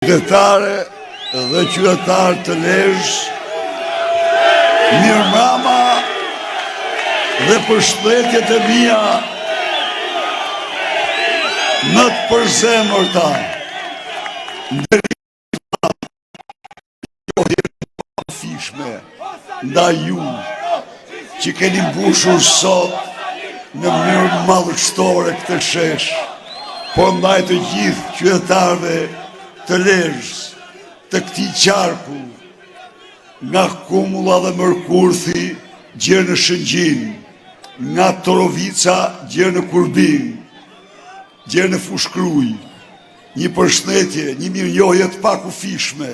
Qytetare dhe qytetarë të Lezhës, mirëmbrëma dhe përshëndetjet e mia në të përzemërta. Ndërfishme ndaj ju që keni mbushur sot në mënyrë madhështore këtë shesh, por ndaj të gjithë qytetarëve të Lezhës, të këtij qarku, nga Kumulla dhe Mërkurthi gjerë në Shëngjin, nga Torovica gjerë në Kurbin, gjerë në Fushkruj, një përshëndetje, një mirënjohje të pakufishme.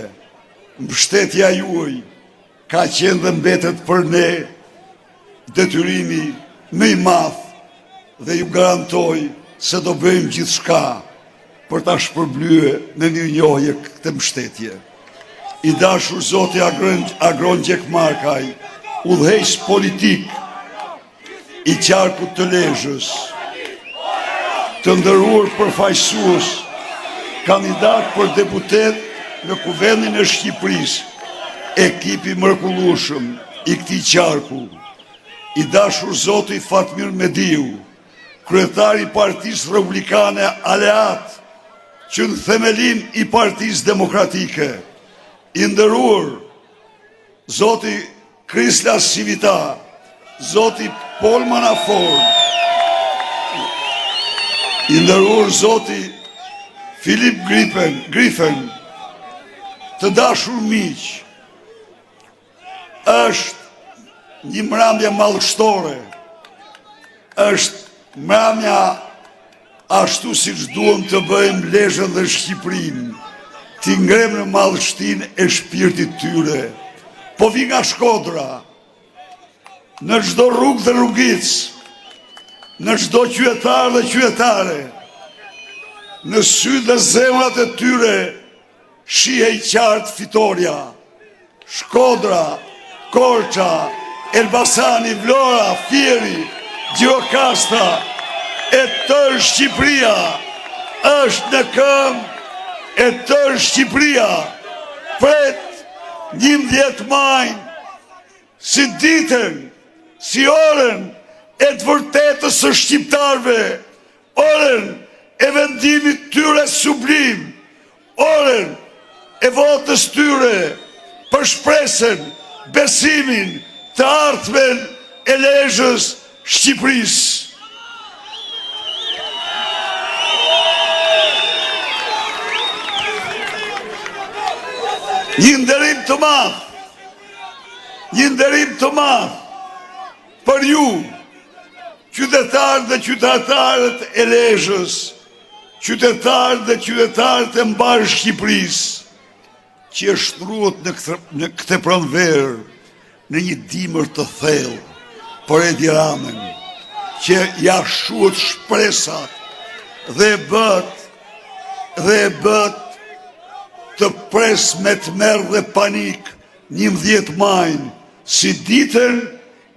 Mbështetja juaj ka qenë dhe mbetet për ne detyrimi më i madh dhe ju garantoj se do bëjmë gjithçka për ta shpërblyer me mirënjohje këtë mbështetje. I dashur Zoti Agron Gjekmarkaj, udhëheqës politik i qarkut të Lezhës, të nderuar përfaqësues, kandidat për deputet në Kuvendin e Shqipërisë, ekipi mrekullueshëm i këtij qarku, i dashur Zoti Fatmir Mediu, kryetari i Partisë Republikane Aleat, që në themelin i Partisë Demokratike, i nderuar Zoti Krislas Sivita, Zoti Paul Manafort, i nderuar Zoti Filip Grifen, të dashur miq, është një mbrëmje madhështore, është mbrëmja ashtu siç duam të bëjmë Lezhën dhe Shqipërinë, t'i ngrem në madhështinë e shpirtit tyre. Po vi nga Shkodra, në çdo rrugë dhe rrugic, në çdo qytetar dhe qytetare, në sy dhe zemrat e tyre shihej qartë fitoria. Shkodra, Korça, Elbasani, Vlora, Fieri, Gjirokastra, e tërë Shqipëria është në këmbë, e tërë Shqipëria pret 11 maj si ditën, si orën e të vërtetës së shqiptarëve, orën e vendimit tyre sublim, orën e votës tyre për shpresën, besimin, të ardhmen e Lezhës, Shqipërisë. Një nderim të madh për ju, qytetarët dhe qytetarët e Lezhës, qytetarët dhe qytetarët e mbarë Shqipërisë, që e shtruhet në këtë pranverë në një dimër të thellë për Edi Ramën, që ja shuhet shpresat dhe e bët të pres me tmerr dhe panik 11 majin, si ditën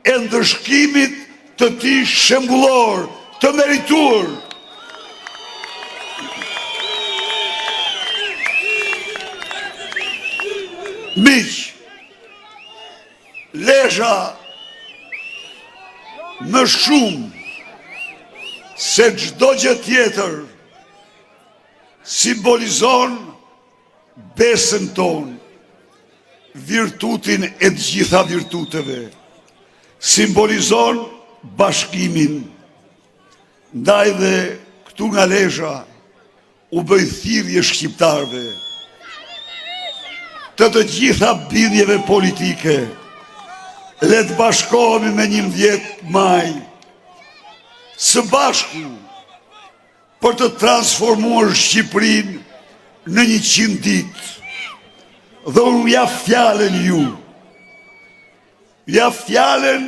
e ndëshkimit të tij shembullor, të merituar. Miq, Lezhë më shumë se çdo gjë tjetër simbolizon besën tonë, virtutin e të gjitha virtuteve, simbolizon bashkimin. Ndaj dhe këtu nga Lezhë u bëj thirrje shqiptarëve të gjitha bindjeve politike, le të bashkohemi me 11 maj, së bashku për të transformuar Shqipërinë në 100 ditë. Dhe unë ja fjallën ju, ja fjallën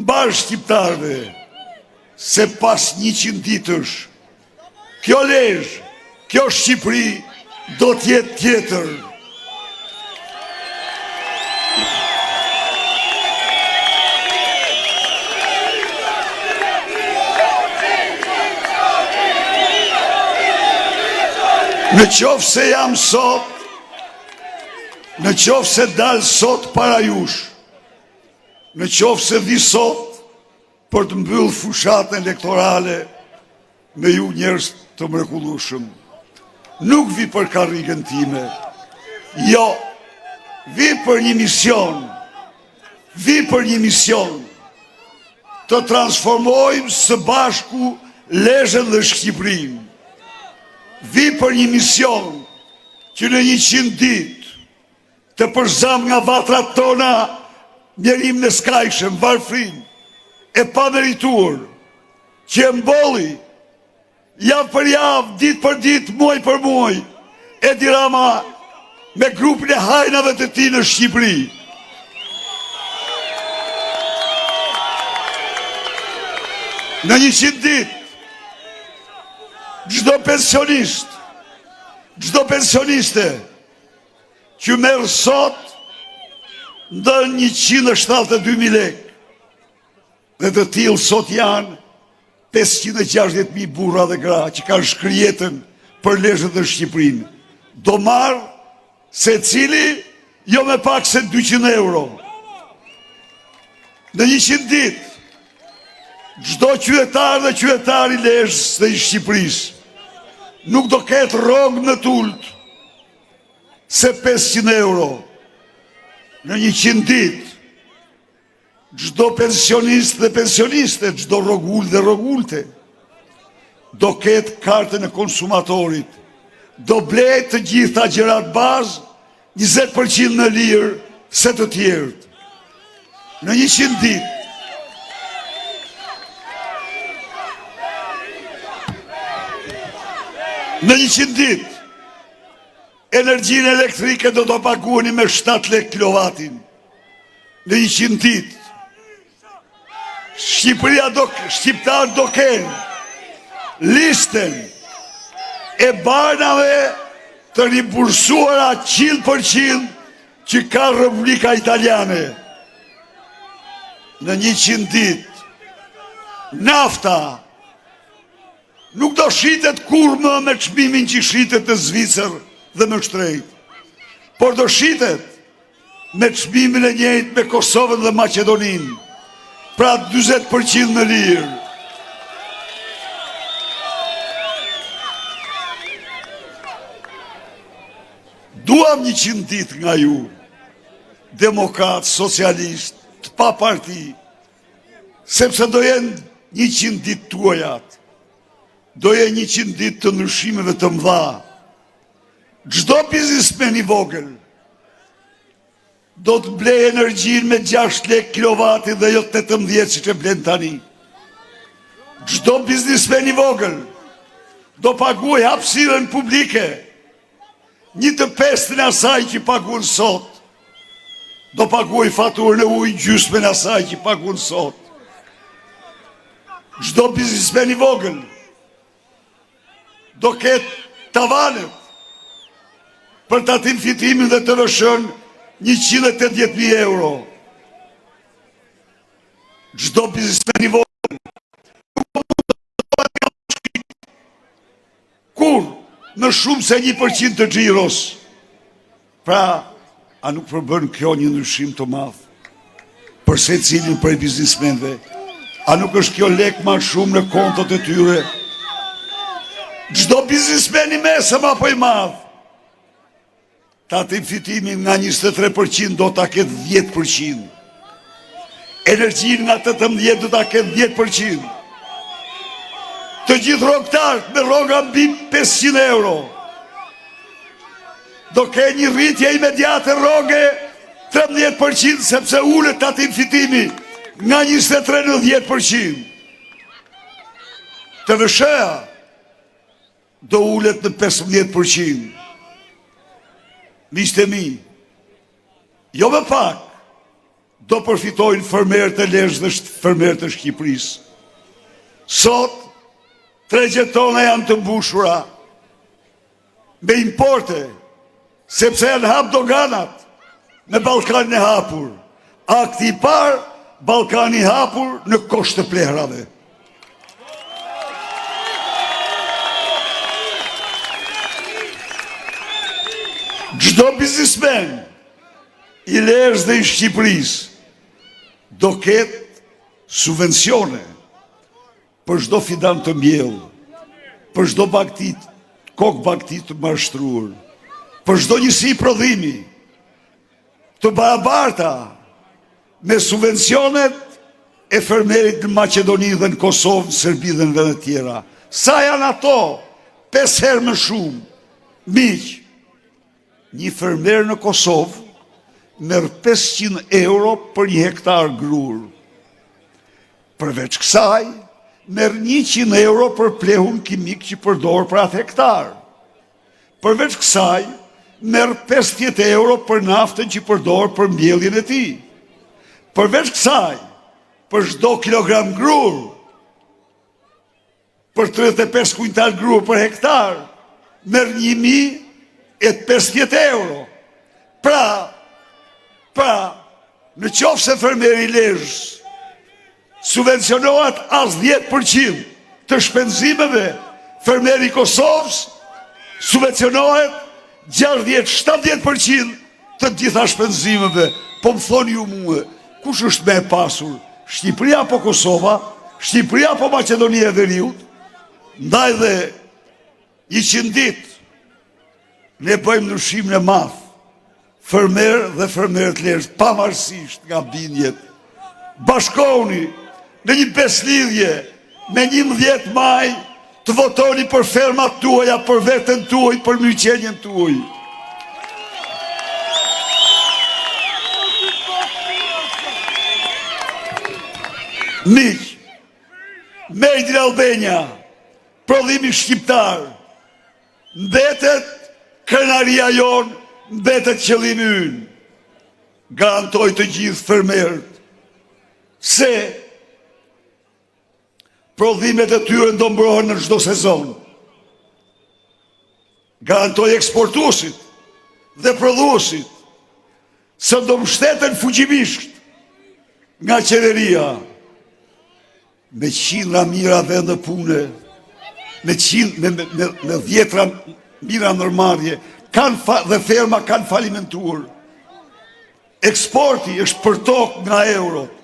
mbar shqiptarëve, se pas 100 ditësh, kjo Lezhë, kjo Shqipëri do t'jetë tjetër. Në qoftë se jam sot, në qoftë se dalë sot para jush, në qoftë se vi sot për të mbyllë fushatën elektorale me ju njerëz të mrekullueshëm, nuk vi për karrigën time, jo, vi për një mision, të transformojmë së bashku Lezhën dhe Shqipërinë. Vi për një mision që në 100 ditë të përzam nga vatrat tona njerim në skajshëm, varfrin, e pamerituar, që e mboli, javë për javë, ditë për ditë, muaj për muaj, Edi Rama me grupin e hajnave të tij në Shqipëri. Në 100 ditë, çdo pensionist, çdo pensioniste që merr sot ndën 172.000 lekë, dhe të tillë sot janë 560.000 burra dhe gra që kanë shkrijetën për Lezhën dhe Shqipërinë. Do marr secili jo me pak se 200 euro. Në 100 ditë, çdo qytetar dhe qytetar i Lezhës dhe i Shqipërisë nuk do ketë rrogë në tult se 500 euro. Në 100 ditë, çdo pensionist dhe pensioniste, çdo rrogull dhe rrogulte do ketë kartën e konsumatorit, do blejë të gjitha gjërat bazë 20% në lirë se të tjerët. Në 100 ditë, në 100 ditë, energjinë elektrike do të paguani me 7 lekë kilovatin. Në 100 ditë, shqiptarë do kenë listën e banave të rimbursuara 100% që ka Republika Italiane. Në 100 ditë, nafta nuk do shitet kur më me çmimin që shitet në Zvicër dhe më shtrejt, por do shitet me çmimin e njëjtë me Kosovën dhe Maqedoninë, pra 40% në lirë. Duam 100 ditë nga ju, demokrat, socialist, të pa parti, sepse do jenë 100 ditë tuajat. Do jenë 100 ditë të ndryshimeve të mëdha. Çdo biznesmen i vogël do të blej energjinë me 6 lekë kilovati dhe jo 18 siç e blen tani. Çdo biznesmen i vogël do paguaj hapësirën publike 1/5 asaj që paguën sot. Do paguaj faturën e ujit gjysmën asaj që paguën sot. Çdo biznesmen i vogël do ketë tavanet për tatim fitimin dhe të lëshën 180.000 euro. Çdo biznesmen i vogël kur në shumë se 1% të xhiros. Pra, a nuk përbën kjo një ndryshim të madh për secilin prej biznesmenëve? A nuk është kjo lek ma shumë në kontot e tyre? Çdo biznesmen i mesëm apo i madh, tatim fitimin nga 23% do ta ketë 10%. Energjinë nga 18% do ta ketë 10%. Të gjithë rrogtarët me rroga mbi 500 euro do ke një rritje imediate rroge 13%, sepse ulet tatim fitimi nga 23 në 10%. Të vëshëja do ulet në 15%. Miqtë e mi, jo më pak do përfitojnë fermerët e Lezhës dhe fermerët e Shqipërisë. Sot tregjet tona janë të mbushura me importe, sepse janë hap doganat me Ballkanin e hapur. Akti i parë, Ballkani i hapur në Kosht të Plehrave. Çdo biznesmen i Lezhës dhe i Shqipërisë do ketë subvencione për çdo fidan të miell, për çdo kokë bagti të mashtruar, për çdo njësi prodhimi të barabarta me subvencionet e fermerit në Maqedoni dhe në Kosovë, në Serbi dhe në vende tjera. Sa janë ato? 5 herë më shumë. Miq, një fermer në Kosovë merr 500 euro për 1 hektar grur. Përveç kësaj, merr 100 euro për plehun kimik që përdor për atë hektar. Përveç kësaj, merr 50 euro për naftën që përdor për mbjelljen e tij. Përveç kësaj, për çdo kilogram grur, për 35 kuintal grur për hektar, merr 1050 euro. Pra, në qoftë se fermeri i Lezhës subvencionohet as 10% të shpenzimeve, fermeri i Kosovës subvencionohet 60-70% të gjitha shpenzimeve. Po më thoni ju mua, kush është më e pasur? Shqipëria apo Kosova? Shqipëria apo Maqedonia e Veriut? Ndaj dhe 100 ditë ne bëjmë ndryshimin e madh. Fermer dhe fermerët Lezhës, pavarësisht nga bindjet, bashkohuni në një beslidhje me 11 maj të votoni për fermat tuaja, për veten tuaj, për mirëqenien tuaj. Miq, Made in Albania, prodhimi shqiptar, mbetet krenaria jon, mbetet qëllimi ynë. Garantoj të gjithë fermerët se prodhimet e tyre do mbrohen në çdo sezon. Garantoj eksportuesit dhe prodhuesit se do mbështeten fuqimisht nga qeveria me qindra mira vende pune, me 10 mira ndërmarrje, dhe ferma kanë falimentuar. Eksporti është për tokë nga eurot.